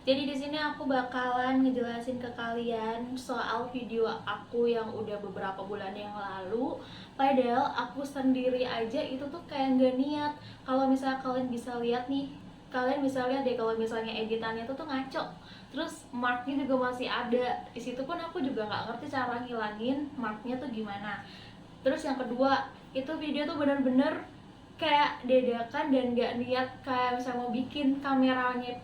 Jadi di sini aku bakalan ngejelasin ke kalian soal video aku yang udah beberapa bulan yang lalu. Padahal aku sendiri aja itu tuh kayak nggak niat. Kalau misalnya kalian bisa lihat nih, kalian bisa lihat deh kalau misalnya editannya tuh ngaco. Terus marknya juga masih ada. Di situ pun aku juga nggak ngerti cara ngilangin marknya tuh gimana. Terus yang kedua, itu video tuh bener-bener kayak dadakan dan gak niat, kayak misalnya mau bikin kameranya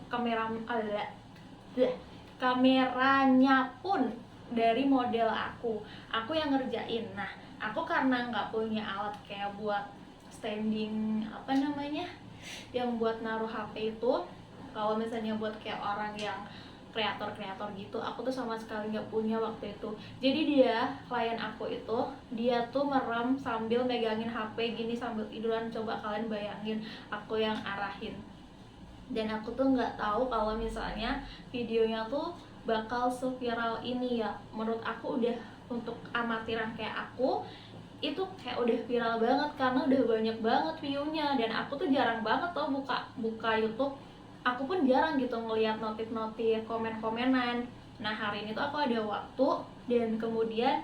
pun dari model aku yang ngerjain. Nah, aku karena nggak punya alat kayak buat standing apa namanya, yang buat naruh HP itu, kalau misalnya buat kayak orang yang kreator-kreator gitu, aku tuh sama sekali nggak punya waktu itu. Jadi klien aku itu, dia tuh merem sambil megangin HP gini sambil tiduran. Coba kalian bayangin, aku yang arahin. Dan aku tuh nggak tahu kalau misalnya videonya tuh bakal seviral ini ya. Menurut aku udah, untuk amatiran kayak aku, itu kayak udah viral banget karena udah banyak banget view-nya. Dan aku tuh jarang banget tau buka buka YouTube. Aku pun jarang gitu ngeliat notif-notif komen-komenan. Nah, hari ini tuh aku ada waktu, dan kemudian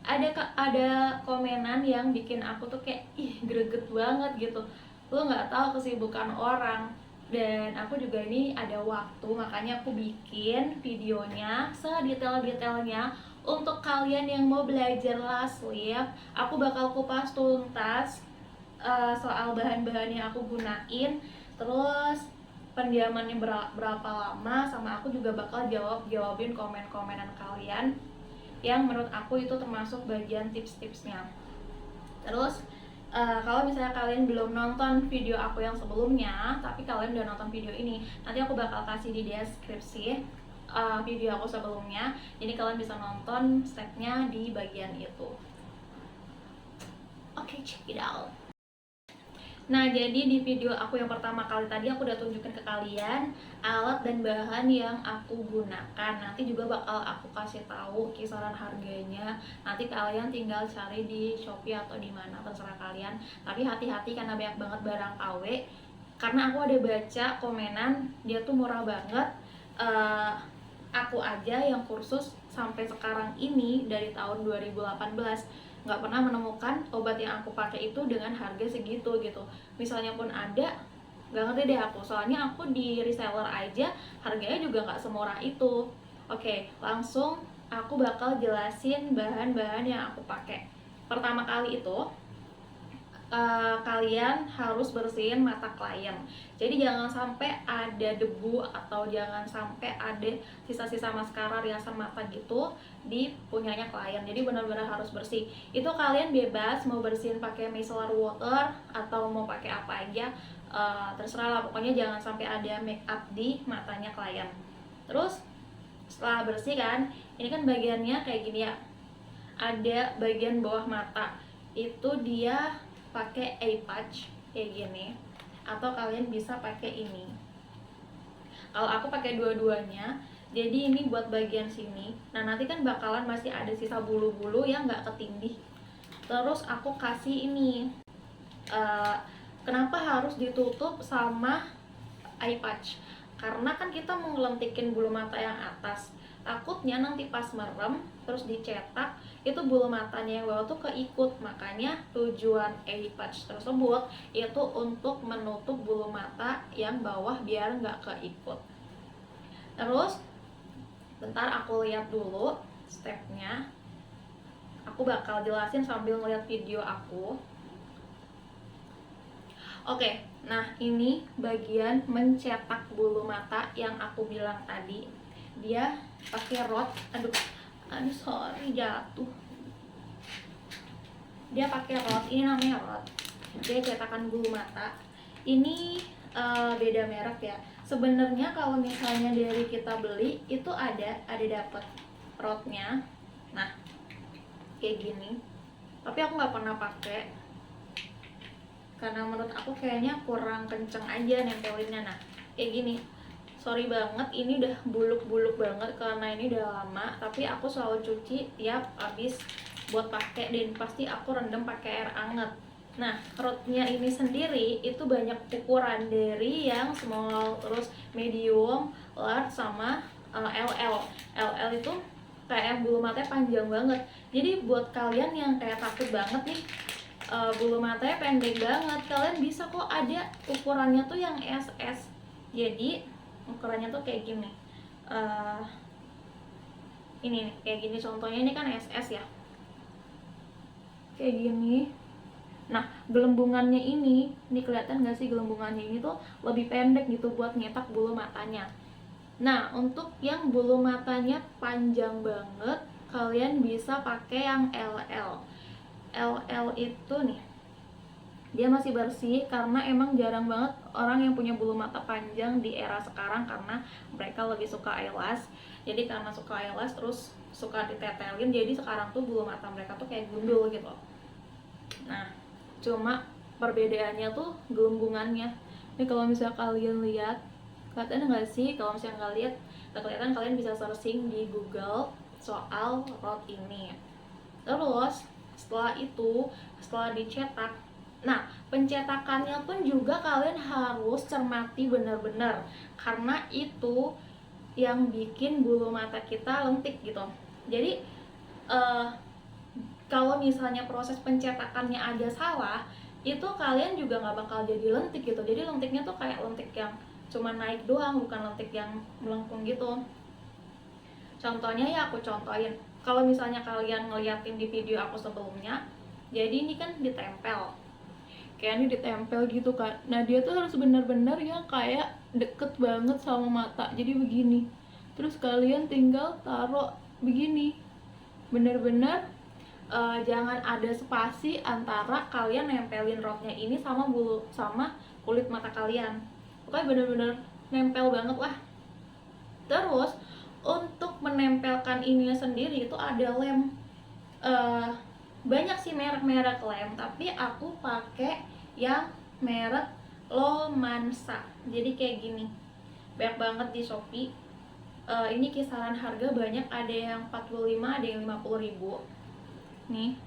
ada komenan yang bikin aku tuh kayak ih greget banget gitu. Lu nggak tahu kesibukan orang, dan aku juga ini ada waktu, makanya aku bikin videonya sedetail-detailnya untuk kalian yang mau belajar last lift. Aku bakal kupas tuntas soal bahan-bahan yang aku gunain, terus pendiamannya berapa lama, sama aku juga bakal jawabin komen-komenan kalian yang menurut aku itu termasuk bagian tips-tipsnya. Terus kalau misalnya kalian belum nonton video aku yang sebelumnya, tapi kalian udah nonton video ini, nanti aku bakal kasih di deskripsi video aku sebelumnya. Jadi kalian bisa nonton stepnya di bagian itu. Oke, check it out. Nah, jadi di video aku yang pertama kali tadi aku udah tunjukin ke kalian alat dan bahan yang aku gunakan. Nanti juga bakal aku kasih tahu kisaran harganya. Nanti kalian tinggal cari di Shopee atau di mana, terserah kalian. Tapi hati-hati karena banyak banget barang KW. Karena aku ada baca komenan, dia tuh murah banget. Aku aja yang kursus sampai sekarang ini dari tahun 2018 nggak pernah menemukan obat yang aku pakai itu dengan harga segitu gitu. Misalnya pun ada, nggak ngerti deh aku, soalnya aku di reseller aja harganya juga nggak semurah itu. Oke, langsung aku bakal jelasin bahan-bahan yang aku pakai. Pertama kali itu kalian harus bersihin mata klien. Jadi jangan sampai ada debu atau jangan sampai ada sisa-sisa maskara riasan mata gitu di punyanya klien. Jadi benar-benar harus bersih. Itu kalian bebas mau bersihin pakai micellar water atau mau pakai apa aja, terserah lah. Pokoknya jangan sampai ada make up di matanya klien. Terus setelah bersih kan, ini kan bagiannya kayak gini ya. Ada bagian bawah mata itu dia pakai eye patch kayak gini, atau kalian bisa pakai ini. Kalau aku pakai dua-duanya, jadi ini buat bagian sini. Nah, nanti kan bakalan masih ada sisa bulu-bulu yang nggak ketindih. Terus aku kasih ini. Kenapa harus ditutup sama eye patch? Karena kan kita mau ngelentikin bulu mata yang atas. Takutnya nanti pas merem terus dicetak, itu bulu matanya yang bawah tuh keikut. Makanya tujuan eye patch tersebut itu untuk menutup bulu mata yang bawah biar nggak keikut. Terus bentar aku lihat dulu stepnya. Aku bakal jelasin sambil ngeliat video aku. Oke, nah ini bagian mencetak bulu mata yang aku bilang tadi. Dia pakai rod, aduh sorry jatuh. Dia pakai rod, ini namanya rod. Dia cetakan bulu mata. Ini beda merek ya. Sebenarnya kalau misalnya dari kita beli itu ada dapat rodnya. Nah, kayak gini. Tapi aku nggak pernah pakai karena menurut aku kayaknya kurang kenceng aja nempelinnya. Nah, kayak gini. Sorry banget, ini udah buluk-buluk banget karena ini udah lama. Tapi aku selalu cuci tiap habis buat pakai, dan pasti aku rendam pakai air anget. Nah, rotnya ini sendiri itu banyak ukuran, dari yang small, terus medium, large, sama LL. LL itu kayak bulu matanya panjang banget. Jadi buat kalian yang kayak takut banget nih bulu matanya pendek banget, kalian bisa kok, ada ukurannya tuh yang SS. Jadi ukurannya tuh kayak gini. Ini nih, kayak gini contohnya, ini kan SS ya. Kayak gini. Nah, gelembungannya ini kelihatan nggak sih, gelembungannya ini tuh lebih pendek gitu buat nyetak bulu matanya. Nah, untuk yang bulu matanya panjang banget, kalian bisa pakai yang LL. LL itu nih, dia masih bersih karena emang jarang banget orang yang punya bulu mata panjang di era sekarang, karena mereka lebih suka eyelash. Jadi karena suka eyelash terus suka ditetelin, jadi sekarang tuh bulu mata mereka tuh kayak gundul gitu. Nah, cuma perbedaannya tuh gelembungannya. Ini kalau misalnya kalian lihat, kelihatan nggak sih? Kalau misalnya nggak lihat, nggak kelihatan, kalian bisa searching di Google soal rod ini. Terus setelah itu, setelah dicetak, nah pencetakannya pun juga kalian harus cermati benar-benar, karena itu yang bikin bulu mata kita lentik gitu. Jadi kalau misalnya proses pencetakannya ada salah, itu kalian juga nggak bakal jadi lentik gitu. Jadi lentiknya tuh kayak lentik yang cuma naik doang, bukan lentik yang melengkung gitu. Contohnya ya aku contohin, kalau misalnya kalian ngeliatin di video aku sebelumnya, jadi ini kan ditempel, kayak ini ditempel gitu kan. Nah dia tuh harus benar-benar ya kayak deket banget sama mata, jadi begini. Terus kalian tinggal taruh begini, benar-benar jangan ada spasi antara kalian nempelin rodnya ini sama kulit mata kalian. Pokoknya bener-bener nempel banget lah. Terus untuk menempelkan ininya sendiri itu ada lem. Banyak sih merek-merek lem, tapi aku pakai yang merek Lomansa. Jadi kayak gini, banyak banget di Shopee. Ini kisaran harga banyak, ada yang 45, ada yang 50 ribu nih.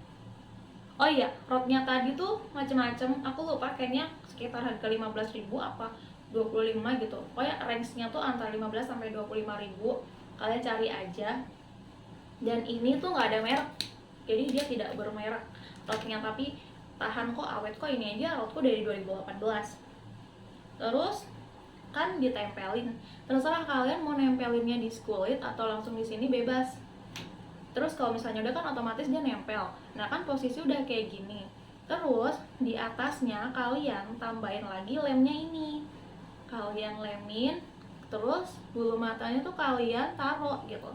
Oh iya, rodnya tadi tuh macem-macem, aku lupa, kayaknya sekitar harga 15 ribu apa 25 gitu. Pokoknya range-nya tuh antara 15 sampai 25 ribu. Kalian cari aja. Dan ini tuh nggak ada merek, jadi dia tidak bermerek rodnya, tapi tahan kok, awet kok. Ini aja rodku dari 2018. Terus kan ditempelin, terserah kalian mau nempelinnya di kulit atau langsung di sini, bebas. Terus kalau misalnya udah kan otomatis dia nempel. Nah kan posisi udah kayak gini. Terus di atasnya kalian tambahin lagi lemnya ini. Kalian lemin, terus bulu matanya tuh kalian taruh gitu.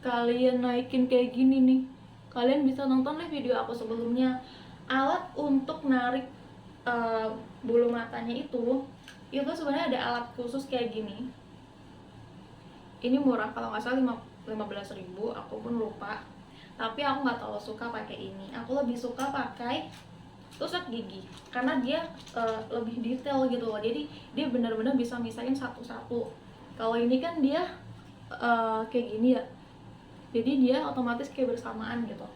Kalian naikin kayak gini nih. Kalian bisa nonton deh video aku sebelumnya. Alat untuk narik bulu matanya itu sebenarnya ada alat khusus kayak gini. Ini murah, kalau nggak salah 15 ribu, aku pun lupa. Tapi aku nggak terlalu suka pakai ini. Aku lebih suka pakai tusuk gigi karena dia lebih detail gitu loh. Jadi dia benar-benar bisa misahin satu-satu. Kalau ini kan dia kayak gini ya. Jadi dia otomatis kayak bersamaan gitu.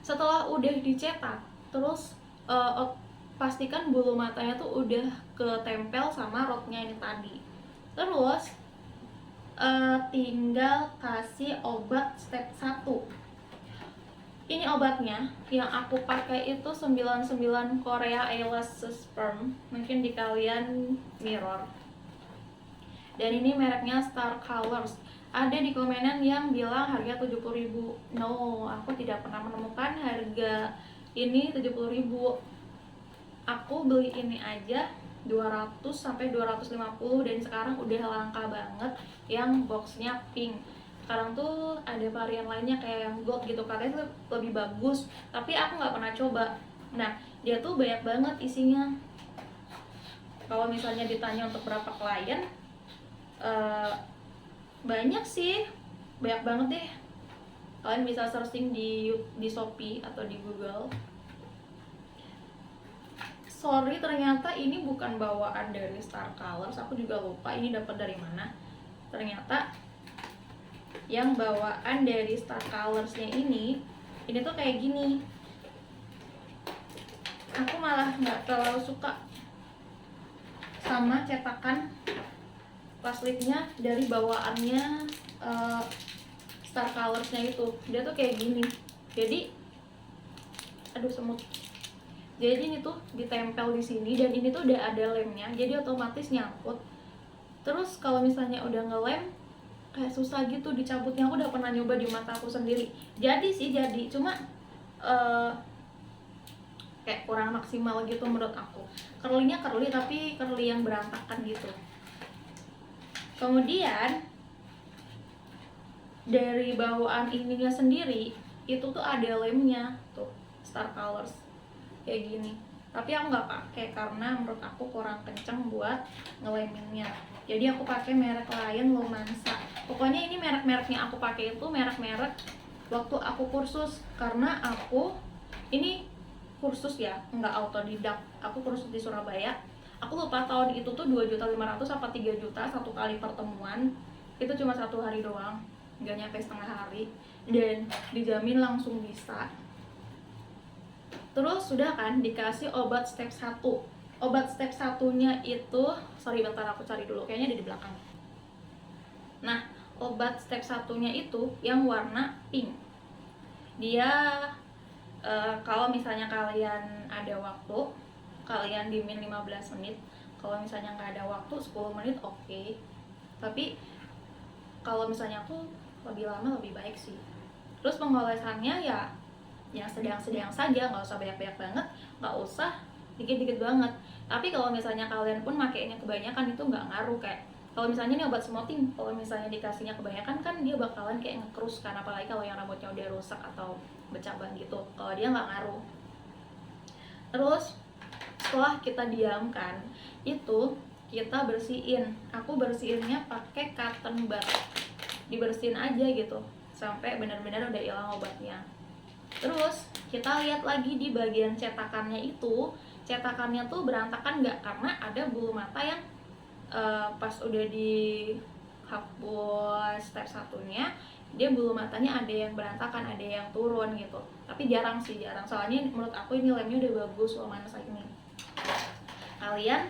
Setelah udah dicetak, terus pastikan bulu matanya tuh udah ketempel sama rodnya ini tadi. Terus tinggal kasih obat step 1. Ini obatnya yang aku pakai itu 99 Korea Eyelash Sperm. Mungkin di kalian mirror. Dan ini mereknya Star Colors. Ada di komenan yang bilang harga 70 ribu. No, aku tidak pernah menemukan harga ini 70 ribu. Aku beli ini aja 200 sampai 250, dan sekarang udah langka banget yang boxnya pink. Sekarang tuh ada varian lainnya kayak yang gold gitu, katanya lebih bagus, tapi aku nggak pernah coba. Nah dia tuh banyak banget isinya. Kalau misalnya ditanya untuk berapa klien, banyak sih, banyak banget deh. Kalian bisa searching di Shopee atau di Google. Sorry, ternyata ini bukan bawaan dari Star Colors. Aku juga lupa ini dapat dari mana. Ternyata yang bawaan dari Star Colorsnya ini tuh kayak gini. aku malah nggak terlalu suka sama cetakan lash lipnya dari bawaannya Star Colours-nya itu. Dia tuh kayak gini, jadi aduh semut. Jadi ini tuh ditempel di sini dan ini tuh udah ada lemnya, jadi otomatis nyangkut. Terus kalau misalnya udah ngelem kayak susah gitu dicabutnya. Aku udah pernah nyoba di mata aku sendiri. Jadi sih jadi, cuma kayak kurang maksimal gitu menurut aku. Curly-nya curly tapi curly yang berantakan gitu. Kemudian dari bawaan ininya sendiri itu tuh ada lemnya tuh, Star Colours kayak gini. Tapi aku nggak pakai karena menurut aku kurang kenceng buat ngeleminnya. Jadi aku pakai merek lain, Lomansa. Pokoknya ini merek-mereknya aku pakai itu merek-merek waktu aku kursus, karena aku ini kursus ya, nggak autodidak. Aku kursus di Surabaya. Aku lupa tahun itu tuh 2.500.000 apa 3 juta satu kali pertemuan. Itu cuma 1 hari doang, nggak nyampe setengah hari, dan dijamin langsung bisa. Terus sudah kan dikasih obat step 1. Obat step 1-nya itu, sorry bentar aku cari dulu, kayaknya ada di belakang. Nah, obat step 1-nya itu yang warna pink. Dia kalau misalnya kalian ada waktu, kalian dimin 15 menit. Kalau misalnya nggak ada waktu, 10 menit oke. Tapi kalau misalnya aku lebih lama lebih baik sih. Terus pengolesannya ya yang sedang-sedang saja, nggak usah banyak-banyak banget, nggak usah dikit-dikit banget. Tapi kalau misalnya kalian pun makainya kebanyakan itu nggak ngaruh. Kayak kalau misalnya ini obat smoothing, kalau misalnya dikasihnya kebanyakan kan dia bakalan kayak ngekrus kan, apalagi kalau yang rambutnya udah rusak atau bercabang gitu. Kalau dia nggak ngaruh. Terus setelah kita diamkan itu kita bersihin. Aku bersihinnya pakai cotton bud, dibersihin aja gitu sampai benar-benar udah hilang obatnya. Terus kita lihat lagi di bagian cetakannya itu, cetakannya tuh berantakan nggak, karena ada bulu mata yang pas udah dihapus step 1-nya, dia bulu matanya ada yang berantakan, ada yang turun gitu. Tapi jarang sih, jarang. Soalnya menurut aku ini lemnya udah bagus, Lomansa ini. Kalian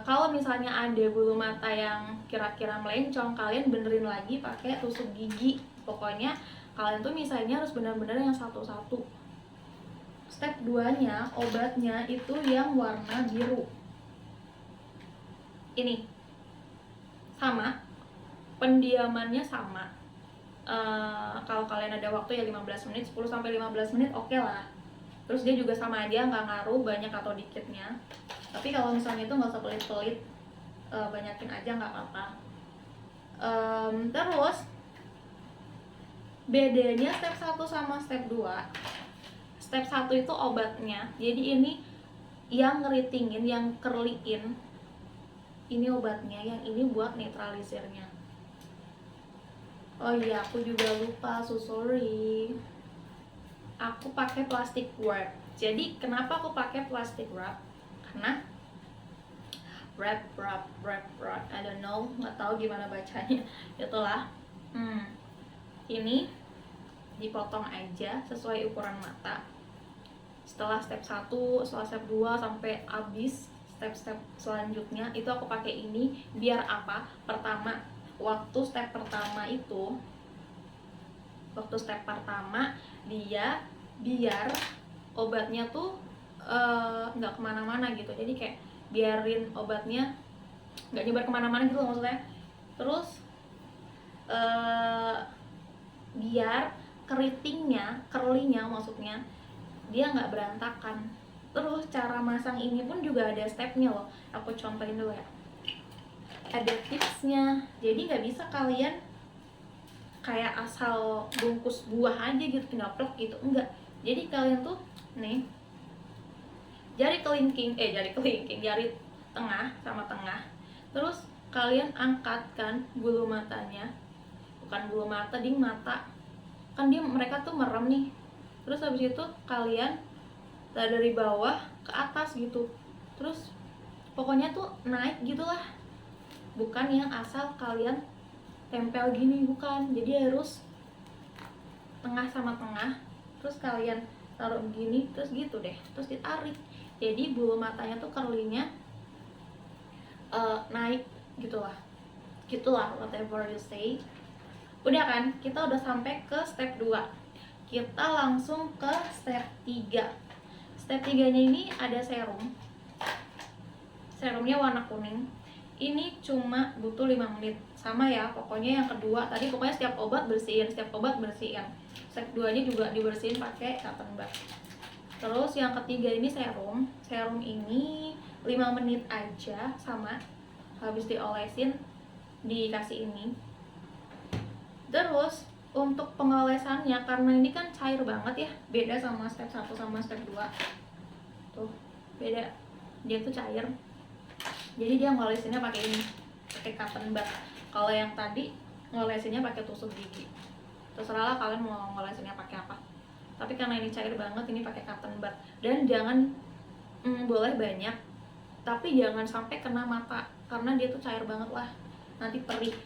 kalau misalnya ada bulu mata yang kira-kira melencong, kalian benerin lagi pakai tusuk gigi. Pokoknya kalian tuh misalnya harus benar-benar yang satu-satu. Step 2-nya obatnya itu yang warna biru. Ini sama, pendiamannya sama. Kalau kalian ada waktu ya 15 menit, 10-15 menit oke lah. Terus dia juga sama aja, nggak ngaruh banyak atau dikitnya. Tapi kalau misalnya itu nggak usah pelit-pelit, banyakin aja nggak apa-apa. Terus bedanya step 1 sama step 2. Step 1 itu obatnya, jadi ini yang ngeritingin, yang curlyin, ini obatnya, yang ini buat netralisirnya. Oh iya, aku juga lupa, so sorry. Aku pakai plastic wrap. Jadi kenapa aku pakai plastic wrap? Karena wrap, I don't know, nggak tahu gimana bacanya. Itulah. Ini dipotong aja sesuai ukuran mata. Setelah step 1, setelah step 2 sampai habis step-step selanjutnya itu aku pakai ini. Biar apa? Pertama, waktu step pertama dia biar obatnya tuh nggak kemana-mana gitu. Jadi kayak biarin obatnya nggak nyebar kemana-mana gitu maksudnya. Terus biar keritingnya, curly-nya maksudnya, dia nggak berantakan. Terus cara masang ini pun juga ada stepnya loh. Aku contohin dulu ya. Ada tipsnya. Jadi nggak bisa kalian kayak asal bungkus buah aja gitu, tinggal plek gitu, enggak. Jadi kalian tuh nih jari tengah sama tengah. Terus kalian angkatkan bulu matanya, bukan bulu mata, ding mata. Kan mereka tuh merem nih. Terus habis itu kalian dari bawah ke atas gitu. Terus pokoknya tuh naik gitulah. Bukan yang asal kalian tempel gini, bukan. Jadi harus tengah sama tengah. Terus kalian taruh begini terus gitu deh, terus ditarik, jadi bulu matanya tuh curly-nya naik gitulah whatever you say. Udah kan, kita udah sampai ke step 2. Kita langsung ke step 3. Step 3 nya ini ada serumnya warna kuning. Ini cuma butuh 5 menit. Sama ya, pokoknya yang kedua tadi pokoknya setiap obat bersihin. Step 2 nya juga dibersihin pakai cotton bud. Terus yang ketiga ini serum. Serum ini 5 menit aja, sama habis diolesin dikasih ini. Terus untuk pengolesannya, karena ini kan cair banget ya, beda sama step 1 sama step 2. Tuh, beda. Dia tuh cair. Jadi dia ngolesinnya pakai ini, pakai cotton bud. Kalau yang tadi ngolesinnya pakai tusuk gigi. Terserah lah kalian mau ngolesinnya pakai apa. Tapi karena ini cair banget, ini pakai cotton bud. Dan jangan boleh banyak, tapi jangan sampai kena mata karena dia tuh cair banget lah, nanti perih.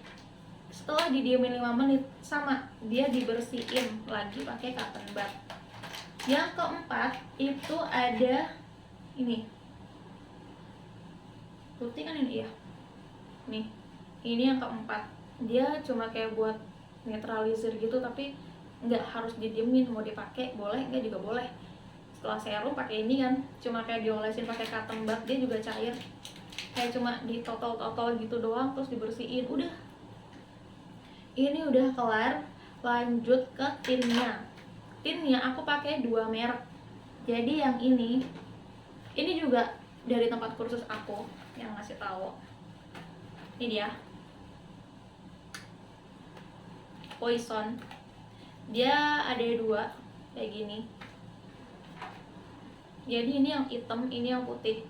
Setelah didiemin 5 menit, sama dia dibersihin lagi pakai cotton bud. Yang keempat itu ada ini putih kan ini ya, nih ini yang keempat. Dia cuma kayak buat netralisir gitu, tapi nggak harus didiemin, mau dipakai boleh, nggak juga boleh. Setelah serum pakai ini kan, cuma kayak diolesin pakai cotton bud, dia juga cair, kayak cuma ditotol-totol gitu doang, terus dibersihin, udah. Ini udah kelar. Lanjut ke tinnya. Tinnya aku pakai 2 merek. Jadi yang ini juga dari tempat kursus aku yang ngasih tahu. Ini dia, Poison. Dia ada 2 kayak gini. Jadi ini yang hitam, ini yang putih.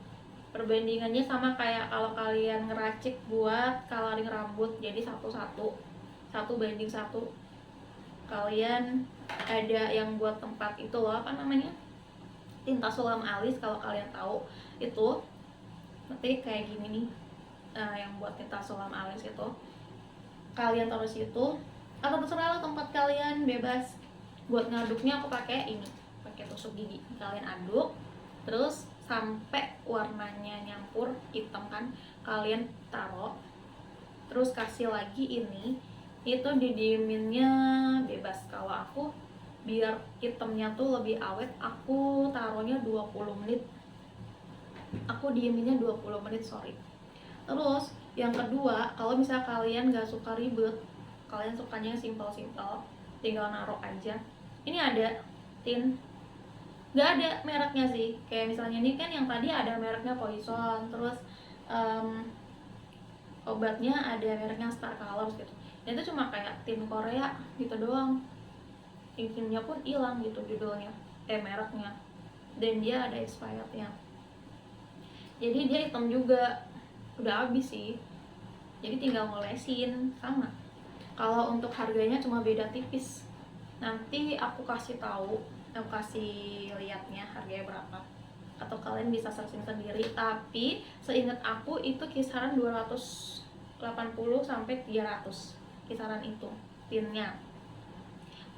Perbandingannya sama kayak kalau kalian ngeracik buat coloring rambut, jadi 1:1. Kalian ada yang buat tempat itu loh, apa namanya, tinta sulam alis, kalau kalian tahu itu nanti kayak gini nih. Yang buat tinta sulam alis itu kalian taruh situ, atau terserah lah tempat kalian, bebas. Buat ngaduknya aku pakai ini, pakai tusuk gigi. Kalian aduk terus sampai warnanya nyampur hitam kan, kalian taruh, terus kasih lagi ini. Itu didieminnya bebas. Kalau aku biar hitamnya tuh lebih awet, aku taruhnya 20 menit. Aku dieminnya 20 menit, sorry. Terus yang kedua, kalau misalnya kalian gak suka ribet, kalian sukanya simpel-simpel, tinggal naruh aja. Ini ada tin, gak ada mereknya sih. Kayak misalnya ini kan yang tadi ada mereknya Poison, terus obatnya ada mereknya Star Colors gitu. Dan itu cuma kayak tin Korea gitu doang. Tinnya pun hilang gitu judulnya, mereknya. Dan dia ada expirednya. Jadi dia hitam juga, udah habis sih. Jadi tinggal ngolesin, sama. Kalau untuk harganya cuma beda tipis. Nanti aku kasih tahu, aku kasih lihatnya harganya berapa. Atau kalian bisa searching sendiri. Tapi seingat aku itu kisaran 280 sampai 300. Kisaran itu tinnya.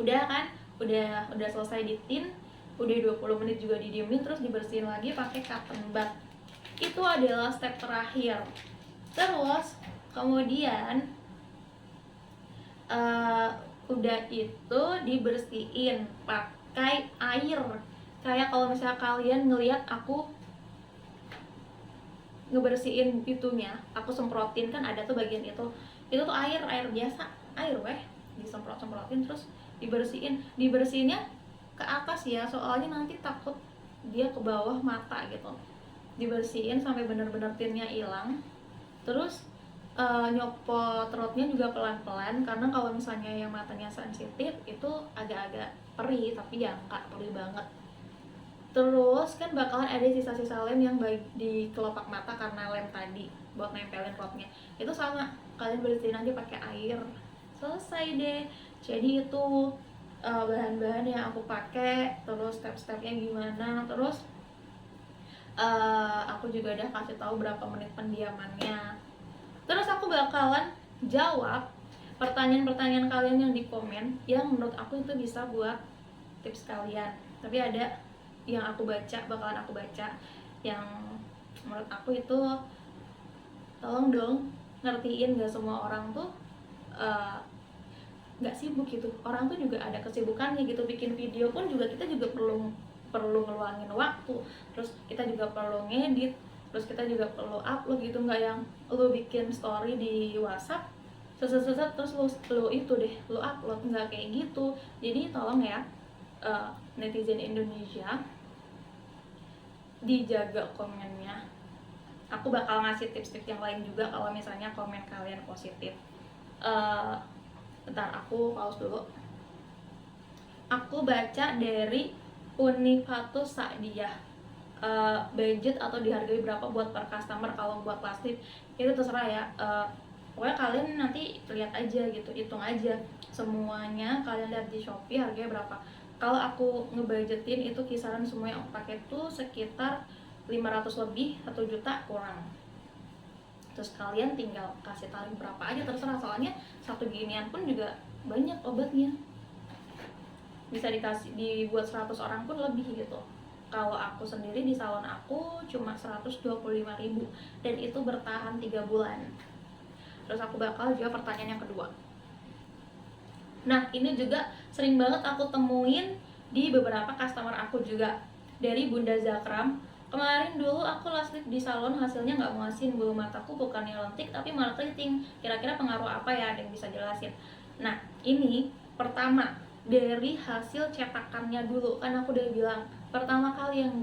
Udah kan? Udah selesai di tin. Udah 20 menit juga didiemin, terus dibersihin lagi pakai cotton bud. Itu adalah step terakhir. Terus kemudian udah itu dibersihin pakai air. Kayak kalau misalnya kalian ngelihat aku ngebersihin itunya, aku semprotin kan ada tuh bagian itu tuh air biasa, air disemprotin terus dibersihinnya ke atas ya, soalnya nanti takut dia ke bawah mata gitu. Dibersihin sampai bener-bener tinnya hilang. Terus nyopot rotnya juga pelan-pelan, karena kalau misalnya yang matanya sensitif itu agak-agak perih, tapi ya nggak perih banget. Terus kan bakalan ada sisa-sisa lem yang baik di kelopak mata karena lem tadi buat nempelin rotnya. Itu sama, kalian bersihin aja pakai air, selesai deh. Jadi itu bahan-bahan yang aku pakai, terus step-stepnya gimana. Terus aku juga udah kasih tahu berapa menit pendiamannya. Terus aku bakalan jawab pertanyaan-pertanyaan kalian yang di komen, yang menurut aku itu bisa buat tips kalian, tapi ada yang aku baca, bakalan aku baca yang menurut aku itu tolong dong ngertiin gak semua orang tuh nggak sibuk gitu. Orang tuh juga ada kesibukannya gitu, bikin video pun juga kita juga perlu ngeluangin waktu, terus kita juga perlu ngedit, terus kita juga perlu upload gitu. Nggak yang lu bikin story di WhatsApp seset terus lu itu deh lu upload, nggak kayak gitu. Jadi tolong ya netizen Indonesia, dijaga komennya. Aku bakal ngasih tips-tips yang lain juga kalau misalnya komen kalian positif. Bentar, aku pause dulu. Aku baca dari Unifatus Sa'diyah. Budget atau dihargai berapa buat per customer. Kalau buat plastik itu terserah ya. Pokoknya kalian nanti lihat aja gitu, hitung aja semuanya, kalian lihat di Shopee harganya berapa. Kalau aku ngebudgetin itu kisaran semua yang aku pakai tuh sekitar 500 lebih, 1 juta kurang. Terus kalian tinggal kasih tarif berapa aja terserah, soalnya satu ginian pun juga banyak obatnya, bisa dibuat 100 orang pun lebih gitu. Kalau aku sendiri di salon aku cuma 125.000 dan itu bertahan 3 bulan. Terus aku bakal jawab pertanyaan yang kedua. Nah, ini juga sering banget aku temuin di beberapa customer aku juga, dari Bunda Zakram. Kemarin dulu aku last lift di salon, hasilnya nggak muasin, bulu mataku bukannya lentik tapi malah keriting. Kira-kira pengaruh apa ya? Ada yang bisa jelasin? Nah, ini pertama dari hasil cetakannya dulu. Kan aku udah bilang, pertama kali yang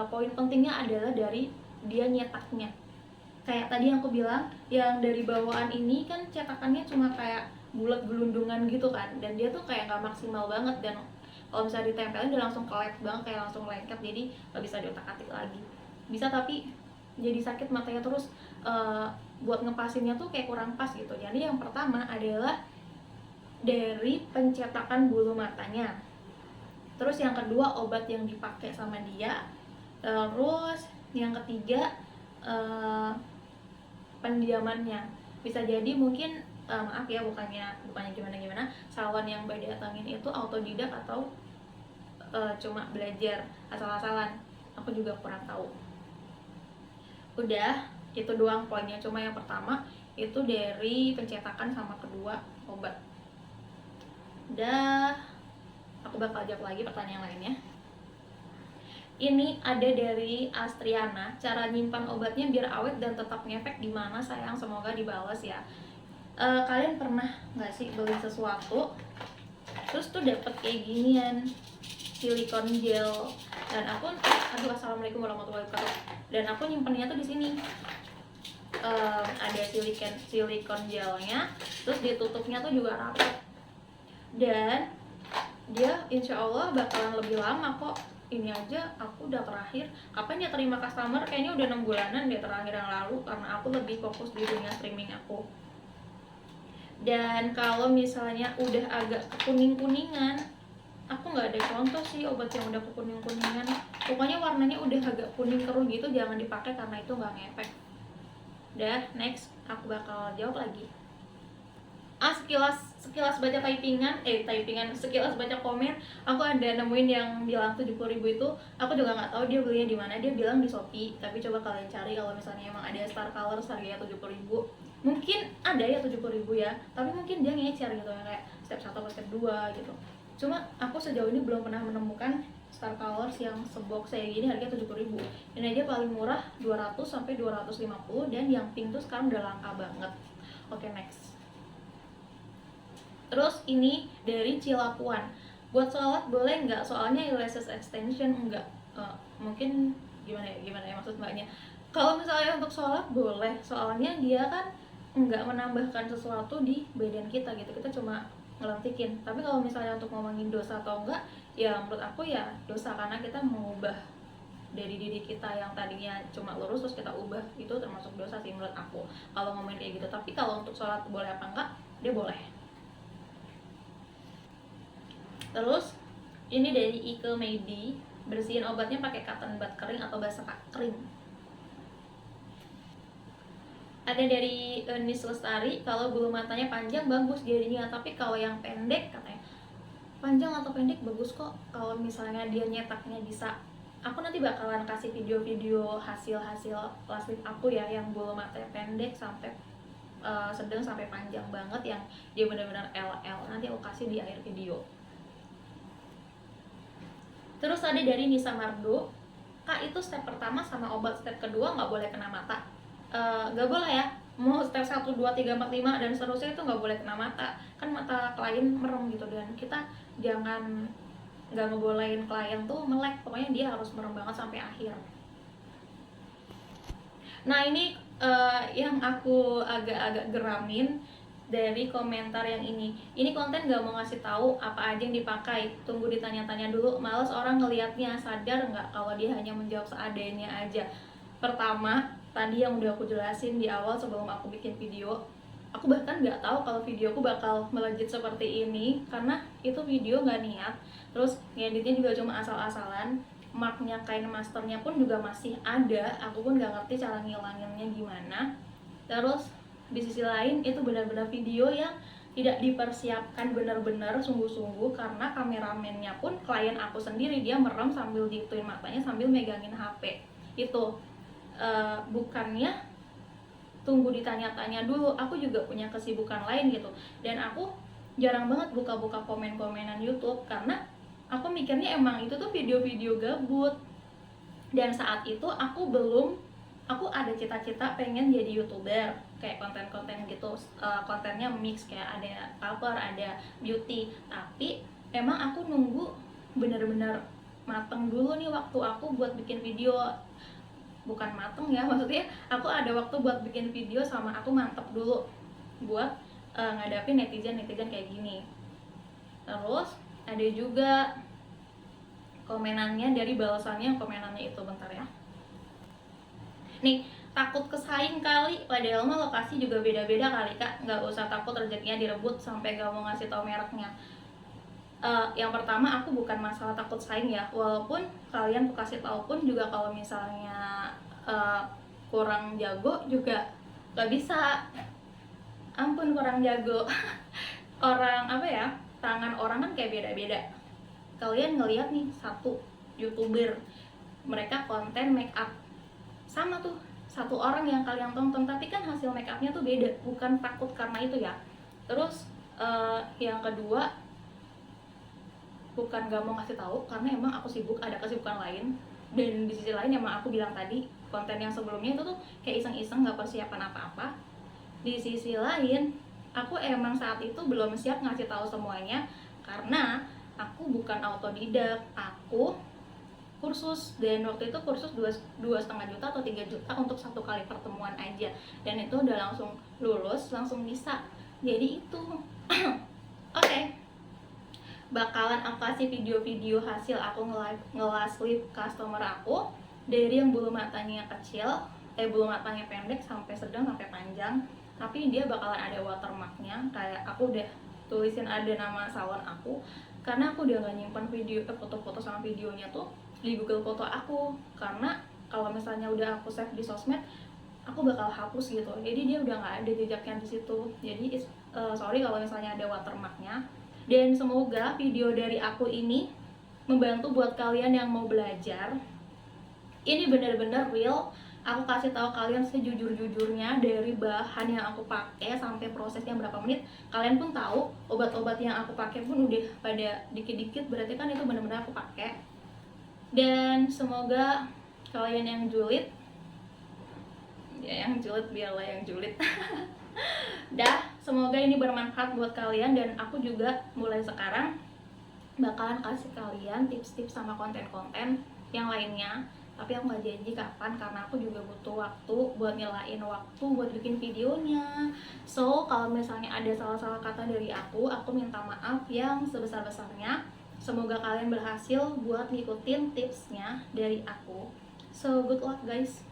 poin pentingnya adalah dari dia nyetaknya. Kayak tadi yang aku bilang, yang dari bawaan ini kan cetakannya cuma kayak bulat gelundungan gitu kan, dan dia tuh kayak nggak maksimal banget, dan kalau misalnya ditempelin udah langsung kelet banget, kayak langsung lengket, jadi nggak bisa diotak-atik lagi. Bisa tapi jadi sakit matanya terus, buat ngepasinnya tuh kayak kurang pas gitu. Jadi yang pertama adalah dari pencetakan bulu matanya, terus yang kedua obat yang dipakai sama dia, terus yang ketiga pendiamannya. Bisa jadi mungkin maaf ya, bukannya gimana salon yang Mbak datangin itu autodidak atau cuma belajar asal-asalan, aku juga kurang tahu. Udah, itu doang poinnya. Cuma yang pertama itu dari pencetakan sama kedua obat. Udah, aku bakal jawab lagi pertanyaan lainnya. Ini ada dari Astriana, cara nyimpan obatnya biar awet dan tetap ngefek gimana sayang, semoga dibalas ya. Kalian pernah nggak sih beli sesuatu terus tuh dapet kayak ginian silikon gel, dan aku assalamualaikum warahmatullahi wabarakatuh, dan aku nyimpennya tuh di sini. Ada silikon gelnya, terus ditutupnya tuh juga rapat, dan dia insya Allah bakalan lebih lama kok. Ini aja aku udah terakhir kapan ya terima customer, kayaknya udah 6 bulanan deh terakhir yang lalu, karena aku lebih fokus di dunia streaming aku. Dan kalau misalnya udah agak kuning-kuningan, aku nggak ada contoh sih obat yang udah kuning-kuningan. Pokoknya warnanya udah agak kuning keruh gitu jangan dipakai karena itu nggak ngefek. Udah, next aku bakal jawab lagi. Sekilas baca sekilas baca komen, aku ada nemuin yang bilang 70.000 itu, aku juga nggak tahu dia belinya di mana. Dia bilang di Shopee, tapi coba kalian cari kalau misalnya emang ada Star Colors harganya 70.000. Mungkin ada ya 70.000 ya, tapi mungkin dia ngecer gitu ya, kayak step 1 atau step 2 gitu. Cuma aku sejauh ini belum pernah menemukan Star Colors yang sebox kayak gini harganya 70.000. Ini aja paling murah 200 sampai 250, dan yang pink tuh sekarang udah langka banget. Oke, next. Terus ini dari Cilapuan, buat sholat boleh nggak? Soalnya eyelashes extension enggak. Mungkin gimana ya maksud mbaknya. Kalau misalnya untuk sholat boleh, soalnya dia kan nggak menambahkan sesuatu di badan kita gitu, kita cuma ngelentikin. Tapi kalau misalnya untuk ngomongin dosa atau enggak, ya menurut aku ya dosa, karena kita mengubah dari diri kita yang tadinya cuma lurus terus kita ubah, itu termasuk dosa sih menurut aku kalau ngomongin kayak gitu. Tapi kalau untuk sholat boleh apa enggak, dia boleh. Terus ini dari Ike Medi, bersihin obatnya pakai cotton bud kering atau basah kering. Ada dari Nis Lestari, kalau bulu matanya panjang bagus jadinya, tapi kalau yang pendek katanya panjang atau pendek bagus kok kalau misalnya dia nyetaknya bisa. Aku nanti bakalan kasih video-video hasil-hasil last lift aku ya, yang bulu mata pendek sampai sedang sampai panjang banget, yang dia benar-benar LL, nanti aku kasih di akhir video. Terus tadi dari Nisa Mardo, Kak itu step pertama sama obat step kedua nggak boleh kena mata. Nggak boleh ya, mau step 1, 2, 3, 4, 5 dan seterusnya itu nggak boleh kena mata. Kan mata klien merem gitu, dan kita jangan nggak ngebolehin klien tuh melek, pokoknya dia harus merem banget sampai akhir. Nah ini yang aku agak-agak geramin dari komentar yang ini konten gak mau ngasih tahu apa aja yang dipakai, tunggu ditanya-tanya dulu, males orang ngelihatnya, sadar nggak kalau dia hanya menjawab seadanya aja. Pertama, tadi yang udah aku jelasin di awal sebelum aku bikin video, aku bahkan nggak tahu kalau videoku bakal melejit seperti ini, karena itu video nggak niat, terus ngeditnya juga cuma asal-asalan, marknya kain masternya pun juga masih ada, aku pun nggak ngerti cara ngilanginnya gimana. Terus di sisi lain itu benar-benar video yang tidak dipersiapkan benar-benar sungguh-sungguh, karena kameramennya pun klien aku sendiri, dia merem sambil gituin matanya sambil megangin HP. Itu bukannya tunggu ditanya-tanya dulu, aku juga punya kesibukan lain gitu, dan aku jarang banget buka-buka komen-komenan YouTube karena aku mikirnya emang itu tuh video-video gabut. Dan saat itu aku ada cita-cita pengen jadi YouTuber, kayak konten-konten gitu, kontennya mix, kayak ada cover, ada beauty, tapi emang aku nunggu bener-bener mateng dulu nih waktu aku buat bikin video. Bukan mateng ya, maksudnya aku ada waktu buat bikin video sama aku mantep dulu buat ngadapin netizen kayak gini. Terus ada juga komenannya, dari balasannya komenannya itu, bentar ya nih, takut kesaing kali, padahal mah lokasi juga beda-beda kali Kak, nggak usah takut rezekinya direbut sampai gak mau ngasih tau mereknya. Yang pertama, aku bukan masalah takut saing ya, walaupun kalian aku kasih tau pun juga kalau misalnya kurang jago juga gak bisa, ampun kurang jago. Orang apa ya, tangan orang kan kayak beda-beda. Kalian ngelihat nih satu YouTuber, mereka konten make up, sama tuh satu orang yang kalian tonton, tapi kan hasil make upnya tuh beda, bukan takut karena itu ya. Terus yang kedua, bukan gak mau ngasih tahu karena emang aku sibuk, ada kesibukan lain. Dan di sisi lain emang aku bilang tadi, konten yang sebelumnya itu tuh kayak iseng-iseng, gak persiapan apa-apa. Di sisi lain, aku emang saat itu belum siap ngasih tahu semuanya karena aku bukan autodidak, aku kursus, dan waktu itu kursus 2,5 juta atau 3 juta untuk satu kali pertemuan aja, dan itu udah langsung lulus, langsung bisa. Jadi itu oke. Bakalan aku kasih video-video hasil aku nge-last lift customer aku, dari yang bulu matanya kecil, bulu matanya pendek sampai sedang sampai panjang, tapi dia bakalan ada watermarknya, kayak aku udah tulisin ada nama salon aku, karena aku udah gak nyimpan video foto-foto sama videonya tuh di Google Foto aku, karena kalau misalnya udah aku save di sosmed aku bakal hapus gitu, jadi dia udah nggak ada jejaknya di situ. Jadi sorry kalau misalnya ada watermarknya. Dan semoga video dari aku ini membantu buat kalian yang mau belajar. Ini benar-benar real, aku kasih tahu kalian sejujur-jujurnya, dari bahan yang aku pakai sampai prosesnya berapa menit. Kalian pun tahu obat-obat yang aku pakai pun udah pada dikit-dikit, berarti kan itu benar-benar aku pakai. Dan semoga kalian yang julid, ya yang julid biarlah yang julid. Dah, semoga ini bermanfaat buat kalian, dan aku juga mulai sekarang bakalan kasih kalian tips-tips sama konten-konten yang lainnya. Tapi aku gak janji kapan, karena aku juga butuh waktu buat nyelain waktu buat bikin videonya. So, kalau misalnya ada salah-salah kata dari aku minta maaf yang sebesar-besarnya. Semoga kalian berhasil buat ngikutin tipsnya dari aku. So, good luck guys.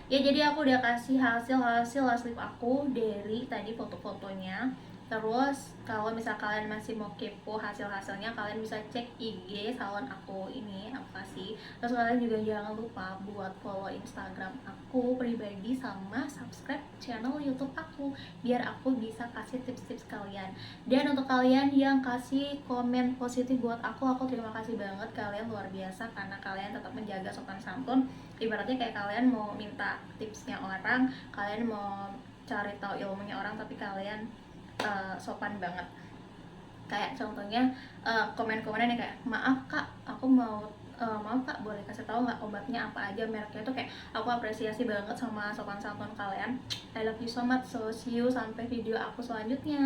Ya jadi aku udah kasih hasil last lip aku dari tadi foto-fotonya. Terus kalau misal kalian masih mau kepo hasil-hasilnya, kalian bisa cek IG salon aku ini, aku kasih. Terus kalian juga jangan lupa buat follow Instagram aku pribadi sama subscribe channel YouTube aku biar aku bisa kasih tips-tips kalian. Dan untuk kalian yang kasih komen positif buat aku terima kasih banget, kalian luar biasa karena kalian tetap menjaga sopan santun. Ibaratnya kayak kalian mau minta tipsnya orang, kalian mau cari tahu ilmunya orang, tapi kalian sopan banget. Kayak contohnya komen-komennya kayak maaf kak, aku mau maaf kak, boleh kasih tahu nggak obatnya apa aja, mereknya, itu kayak aku apresiasi banget sama sopan santun kalian. I love you so much. So see you sampai video aku selanjutnya.